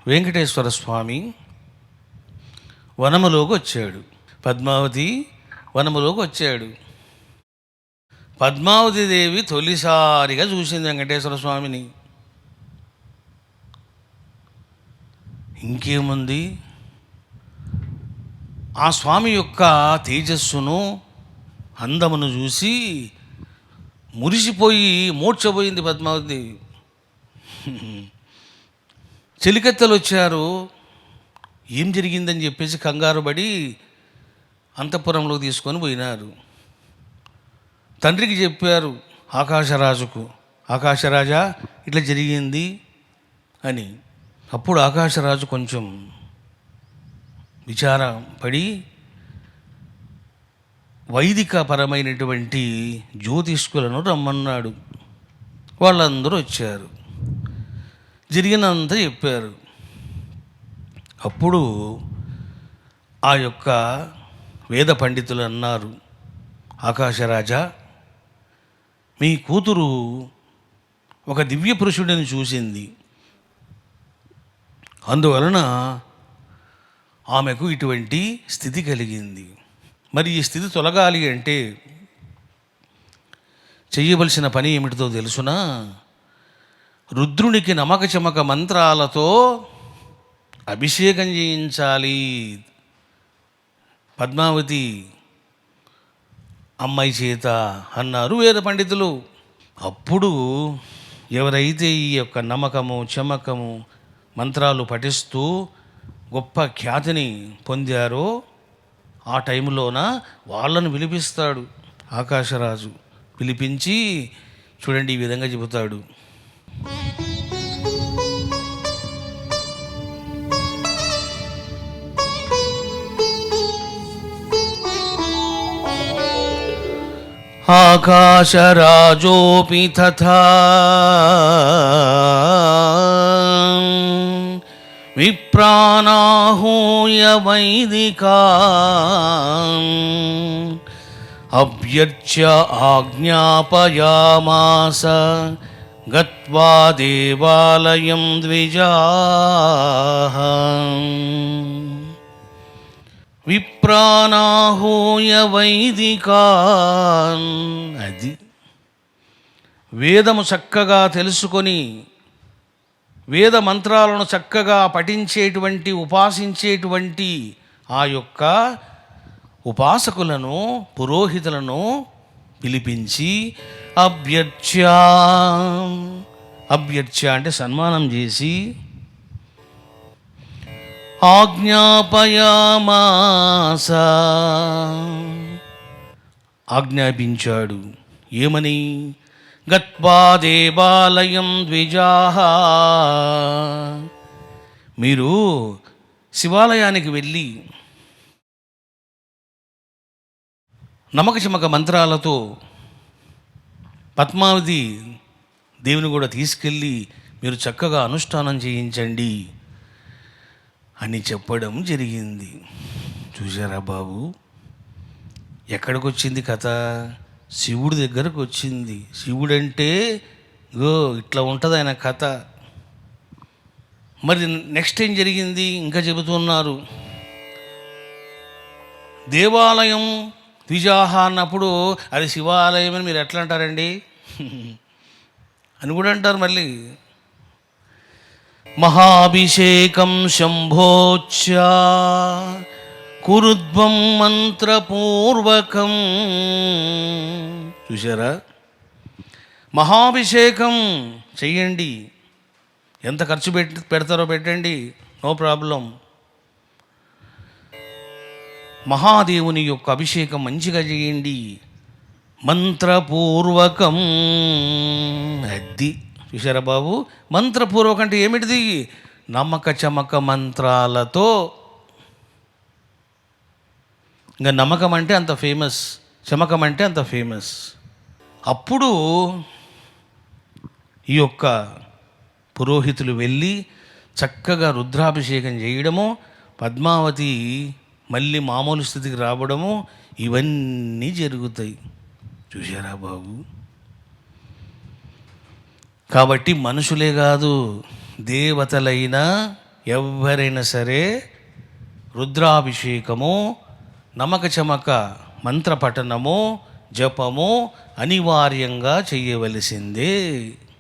వెంకటేశ్వర స్వామి వనములోకి వచ్చాడు. పద్మావతి వనములోకి వచ్చాడు. పద్మావతి దేవి తొలిసారిగా చూసింది వెంకటేశ్వర స్వామిని. ఇంకేముంది, ఆ స్వామి యొక్క తేజస్సును అందమును చూసి మురిసిపోయి మూర్ఛపోయింది పద్మావతి దేవి. చెలికత్తెలు వచ్చారు. ఏం జరిగిందని చెప్పేసి కంగారు పడి అంతఃపురంలోకి తీసుకొని పోయినారు. తండ్రికి చెప్పారు, ఆకాశరాజుకు, ఆకాశరాజా ఇట్లా జరిగింది అని. అప్పుడు ఆకాశరాజు కొంచెం విచారపడి వైదికపరమైనటువంటి జ్యోతిష్కులను రమ్మన్నాడు. వాళ్ళందరూ వచ్చారు, జరిగినంత చెప్పారు. అప్పుడు ఆ యొక్క వేద పండితులు అన్నారు, ఆకాశరాజా, మీ కూతురు ఒక దివ్య పురుషుడిని చూసింది, అందువలన ఆమెకు ఇటువంటి స్థితి కలిగింది. మరి ఈ స్థితి తొలగాలి అంటే చెయ్యవలసిన పని ఏమిటితో తెలుసునా? రుద్రునికి నమక చమక మంత్రాలతో అభిషేకం చేయించాలి పద్మావతి అమ్మాయి చేత అన్నారు వేద పండితులు. అప్పుడు ఎవరైతే ఈ యొక్క నమ్మకము చమకము మంత్రాలు పఠిస్తూ గొప్ప ఖ్యాతిని పొందారో ఆ టైంలోన వాళ్ళను పిలిపిస్తాడు ఆకాశరాజు. పిలిపించి చూడండి ఈ విధంగా చెబుతాడు. ఆకాశరాజోపి తథా విప్రానాహూయ వైదికాన్ అభ్యర్చ్య ఆజ్ఞాపయామాస గత్వా దేవాలయం ద్విజాః. విప్రానాహూయ వైదికాన్, అది వేదము చక్కగా తెలుసుకొని వేద మంత్రాలను చక్కగా పఠించేటువంటి ఉపాసించేటువంటి ఆ యొక్క ఉపాసకులను పురోహితులను పిలిపించి అభ్యర్చ్య అంటే సన్మానం చేసి ఆజ్ఞాపయామాస ఆజ్ఞాపించాడు. ఏమని? గత్వా దేవాలయం ద్విజాః, మీరు శివాలయానికి వెళ్ళి నమక చమక మంత్రాలతో పద్మావతి దేవుని కూడా తీసుకెళ్ళి మీరు చక్కగా అనుష్ఠానం చేయించండి అని చెప్పడం జరిగింది. చూసారా బాబు, ఎక్కడికి వచ్చింది కథ? శివుడి దగ్గరకు వచ్చింది. శివుడంటే ఇట్లా ఉంటుంది ఆయన కథ. మరి నెక్స్ట్ ఏం జరిగింది ఇంకా చెబుతున్నారు. దేవాలయం ద్విజాహ అన్నప్పుడు అది శివాలయం అని మీరు ఎట్లా అంటారండి అని కూడా అంటారు. మళ్ళీ మహాభిషేకం శంభోచ్చ కురుద్వం మంత్రపూర్వకం. చూసారా, మహాభిషేకం చెయ్యండి, ఎంత ఖర్చు పెడతారో పెట్టండి, నో ప్రాబ్లం. మహాదేవుని యొక్క అభిషేకం మంచిగా చేయండి, మంత్రపూర్వకం. అది చూసారా బాబు, మంత్రపూర్వకం అంటే ఏమిటిది? నమ్మక చమక మంత్రాలతో. ఇంకా నమ్మకం అంటే అంత ఫేమస్, చమకం అంటే అంత ఫేమస్. అప్పుడు ఈ యొక్క పురోహితులు వెళ్ళి చక్కగా రుద్రాభిషేకం చేయడము, పద్మావతి మళ్ళీ మామూలు స్థితికి రావడము, ఇవన్నీ జరుగుతాయి. చూసారా బాబు. కాబట్టి మనుషులే కాదు, దేవతలైనా ఎవరైనా సరే రుద్రాభిషేకము, నమక చమక మంత్రపఠనము, జపము అనివార్యంగా చేయవలసిందే.